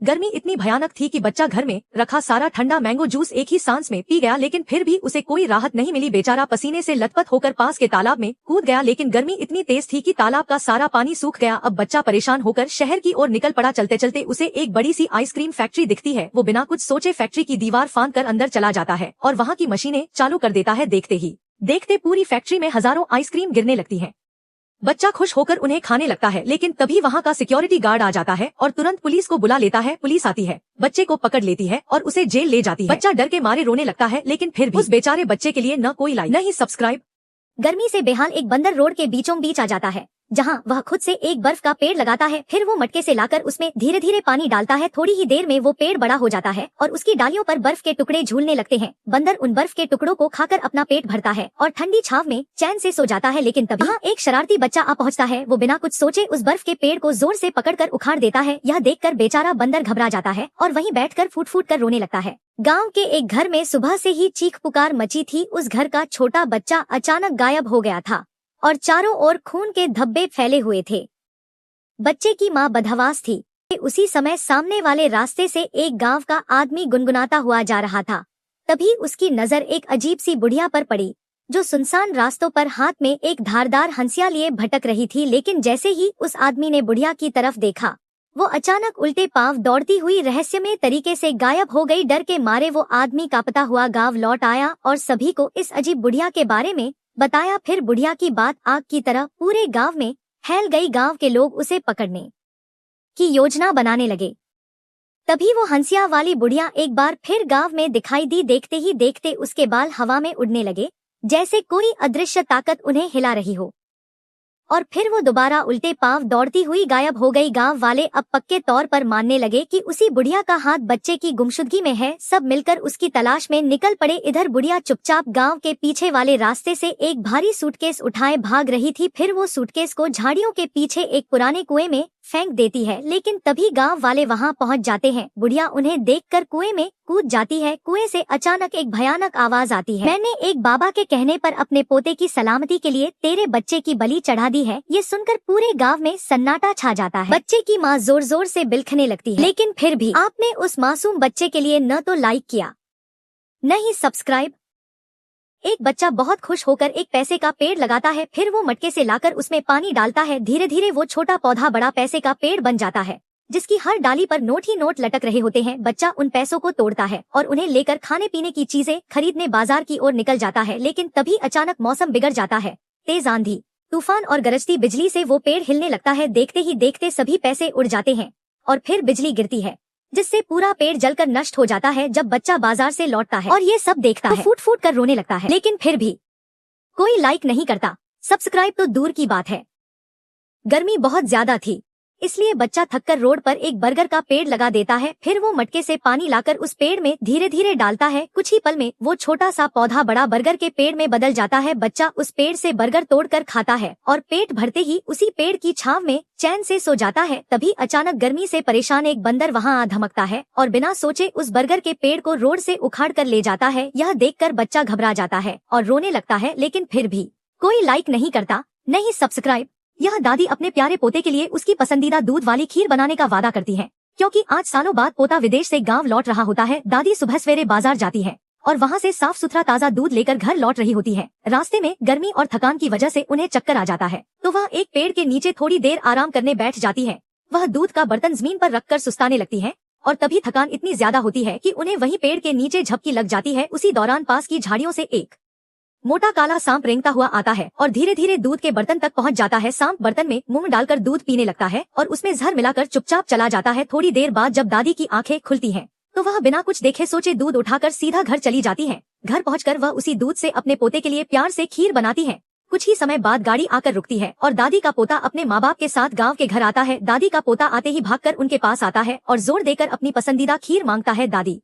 गर्मी इतनी भयानक थी कि बच्चा घर में रखा सारा ठंडा मैंगो जूस एक ही सांस में पी गया, लेकिन फिर भी उसे कोई राहत नहीं मिली। बेचारा पसीने से लथपथ होकर पास के तालाब में कूद गया, लेकिन गर्मी इतनी तेज थी कि तालाब का सारा पानी सूख गया। अब बच्चा परेशान होकर शहर की ओर निकल पड़ा। चलते चलते उसे एक बड़ी सी आइसक्रीम फैक्ट्री दिखती है। वो बिना कुछ सोचे फैक्ट्री की दीवार फांद कर अंदर चला जाता है और वहाँ की मशीनें चालू कर देता है। देखते ही देखते पूरी फैक्ट्री में हजारों आइसक्रीम गिरने लगती है। बच्चा खुश होकर उन्हें खाने लगता है, लेकिन तभी वहाँ का सिक्योरिटी गार्ड आ जाता है और तुरंत पुलिस को बुला लेता है। पुलिस आती है, बच्चे को पकड़ लेती है और उसे जेल ले जाती है। बच्चा डर के मारे रोने लगता है, लेकिन फिर भी उस बेचारे बच्चे के लिए न कोई लाइक न ही सब्सक्राइब। गर्मी से बेहाल एक बंदर रोड के बीचों बीच आ जाता है, जहां वह खुद से एक बर्फ का पेड़ लगाता है। फिर वो मटके से लाकर उसमें धीरे धीरे पानी डालता है। थोड़ी ही देर में वो पेड़ बड़ा हो जाता है और उसकी डालियों पर बर्फ के टुकड़े झूलने लगते हैं। बंदर उन बर्फ के टुकड़ों को खाकर अपना पेट भरता है और ठंडी छाव में चैन से सो जाता है। लेकिन तभी एक शरारती बच्चा आ पहुंचता है। वो बिना कुछ सोचे उस बर्फ के पेड़ को जोर से पकड़कर उखाड़ देता है। यह देखकर बेचारा बंदर घबरा जाता है और वहीं बैठकर फूट फूट कर रोने लगता है। गांव के एक घर में सुबह से ही चीख पुकार मची थी। उस घर का छोटा बच्चा अचानक गायब हो गया था और चारों ओर खून के धब्बे फैले हुए थे। बच्चे की मां बदहवास थी। उसी समय सामने वाले रास्ते से एक गांव का आदमी गुनगुनाता हुआ जा रहा था। तभी उसकी नजर एक अजीब सी बुढ़िया पर पड़ी, जो सुनसान रास्तों पर हाथ में एक धारदार हंसिया लिए भटक रही थी। लेकिन जैसे ही उस आदमी ने बुढ़िया की तरफ देखा, वो अचानक उल्टे पांव दौड़ती हुई रहस्यमय तरीके से गायब हो गई। डर के मारे वो आदमी कांपता हुआ गांव लौट आया और सभी को इस अजीब बुढ़िया के बारे में बताया। फिर बुढ़िया की बात आग की तरह पूरे गांव में फैल गई। गांव के लोग उसे पकड़ने की योजना बनाने लगे। तभी वो हंसिया वाली बुढ़िया एक बार फिर गांव में दिखाई दी। देखते ही देखते उसके बाल हवा में उड़ने लगे, जैसे कोई अदृश्य ताकत उन्हें हिला रही हो, और फिर वो दोबारा उल्टे पांव दौड़ती हुई गायब हो गई। गांव वाले अब पक्के तौर पर मानने लगे कि उसी बुढ़िया का हाथ बच्चे की गुमशुदगी में है। सब मिलकर उसकी तलाश में निकल पड़े। इधर बुढ़िया चुपचाप गांव के पीछे वाले रास्ते से एक भारी सूटकेस उठाए भाग रही थी। फिर वो सूटकेस को झाड़ियों के पीछे एक पुराने कुएं में फेंक देती है, लेकिन तभी गांव वाले वहां पहुंच जाते हैं। बुढ़िया उन्हें देखकर कुएं में कूद जाती है। कुएं से अचानक एक भयानक आवाज आती है, मैंने एक बाबा के कहने पर अपने पोते की सलामती के लिए तेरे बच्चे की बलि चढ़ा दी है। ये सुनकर पूरे गांव में सन्नाटा छा जाता है। बच्चे की माँ जोर जोर से बिलखने लगती है, लेकिन फिर भी आपने उस मासूम बच्चे के लिए न तो लाइक किया, न ही सब्सक्राइब। एक बच्चा बहुत खुश होकर एक पैसे का पेड़ लगाता है। फिर वो मटके से लाकर उसमें पानी डालता है। धीरे धीरे वो छोटा पौधा बड़ा पैसे का पेड़ बन जाता है, जिसकी हर डाली पर नोट ही नोट लटक रहे होते हैं। बच्चा उन पैसों को तोड़ता है और उन्हें लेकर खाने पीने की चीजें खरीदने बाजार की ओर निकल जाता है। लेकिन तभी अचानक मौसम बिगड़ जाता है। तेज आंधी, तूफान और गरजती बिजली से वो पेड़ हिलने लगता है। देखते ही देखते सभी पैसे उड़ जाते हैं और फिर बिजली गिरती है, जिससे पूरा पेड़ जलकर नष्ट हो जाता है। जब बच्चा बाजार से लौटता है और ये सब देखता है, तो फूट फूट कर रोने लगता है। लेकिन फिर भी कोई लाइक नहीं करता, सब्सक्राइब तो दूर की बात है। गर्मी बहुत ज्यादा थी, इसलिए बच्चा थककर रोड पर एक बरगद का पेड़ लगा देता है। फिर वो मटके से पानी लाकर उस पेड़ में धीरे धीरे डालता है। कुछ ही पल में वो छोटा सा पौधा बड़ा बरगद के पेड़ में बदल जाता है। बच्चा उस पेड़ से बरगद तोड़कर खाता है और पेट भरते ही उसी पेड़ की छांव में चैन से सो जाता है। तभी अचानक गर्मी से परेशान एक बंदर वहां आ धमकता है और बिना सोचे उस बरगद के पेड़ को रोड से उखाड़ कर ले जाता है। यह देखकर बच्चा घबरा जाता है और रोने लगता है, लेकिन फिर भी कोई लाइक नहीं करता, न ही सब्सक्राइब। यह दादी अपने प्यारे पोते के लिए उसकी पसंदीदा दूध वाली खीर बनाने का वादा करती है, क्योंकि आज सालों बाद पोता विदेश से गांव लौट रहा होता है। दादी सुबह सवेरे बाजार जाती है और वहां से साफ सुथरा ताज़ा दूध लेकर घर लौट रही होती है। रास्ते में गर्मी और थकान की वजह से उन्हें चक्कर आ जाता है, तो वह एक पेड़ के नीचे थोड़ी देर आराम करने बैठ जाती है। वह दूध का बर्तन जमीन पर रखकर सुस्ताने लगती है और तभी थकान इतनी ज्यादा होती है कि उन्हें वहीं पेड़ के नीचे झपकी लग जाती है। उसी दौरान पास की झाड़ियों से एक मोटा काला सांप रेंगता हुआ आता है और धीरे धीरे दूध के बर्तन तक पहुंच जाता है। सांप बर्तन में मुंह डालकर दूध पीने लगता है और उसमें जहर मिलाकर चुपचाप चला जाता है। थोड़ी देर बाद जब दादी की आंखें खुलती हैं, तो वह बिना कुछ देखे सोचे दूध उठाकर सीधा घर चली जाती है। घर पहुंचकर वह उसी दूध से अपने पोते के लिए प्यार से खीर बनाती है। कुछ ही समय बाद गाड़ी आकर रुकती है और दादी का पोता अपने माँ बाप के साथ गाँव के घर आता है। दादी का पोता आते ही भागकर उनके पास आता है और जोर देकर अपनी पसंदीदा खीर मांगता है। दादी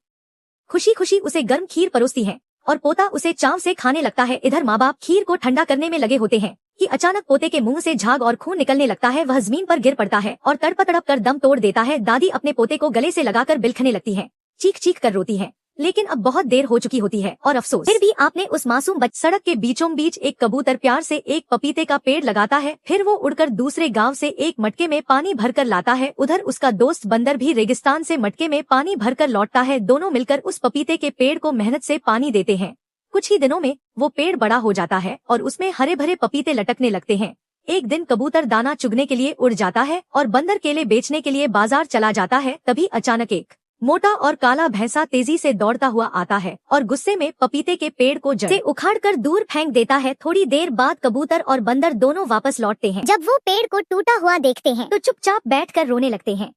खुशी खुशी उसे गर्म खीर परोसती है और पोता उसे चाव से खाने लगता है। इधर माँ बाप खीर को ठंडा करने में लगे होते हैं कि अचानक पोते के मुंह से झाग और खून निकलने लगता है। वह जमीन पर गिर पड़ता है और तड़प तड़प कर दम तोड़ देता है। दादी अपने पोते को गले से लगाकर बिलखने लगती है, चीख चीख कर रोती है, लेकिन अब बहुत देर हो चुकी होती है और अफसोस। फिर भी आपने उस मासूम सड़क के बीचों बीच एक कबूतर प्यार से एक पपीते का पेड़ लगाता है, फिर वो उड़कर दूसरे गांव से एक मटके में पानी भरकर लाता है। उधर उसका दोस्त बंदर भी रेगिस्तान से मटके में पानी भरकर लौटता है। दोनों मिलकर उस पपीते के पेड़ को मेहनत से पानी देते हैं। कुछ ही दिनों में वो पेड़ बड़ा हो जाता है और उसमें हरे भरे पपीते लटकने लगते हैं। एक दिन कबूतर दाना चुगने के लिए उड़ जाता है और बंदर केले बेचने के लिए बाजार चला जाता है। तभी अचानक एक मोटा और काला भैंसा तेजी से दौड़ता हुआ आता है और गुस्से में पपीते के पेड़ को जड़ से उखाड़कर दूर फेंक देता है। थोड़ी देर बाद कबूतर और बंदर दोनों वापस लौटते हैं। जब वो पेड़ को टूटा हुआ देखते हैं तो चुपचाप बैठकर रोने लगते हैं।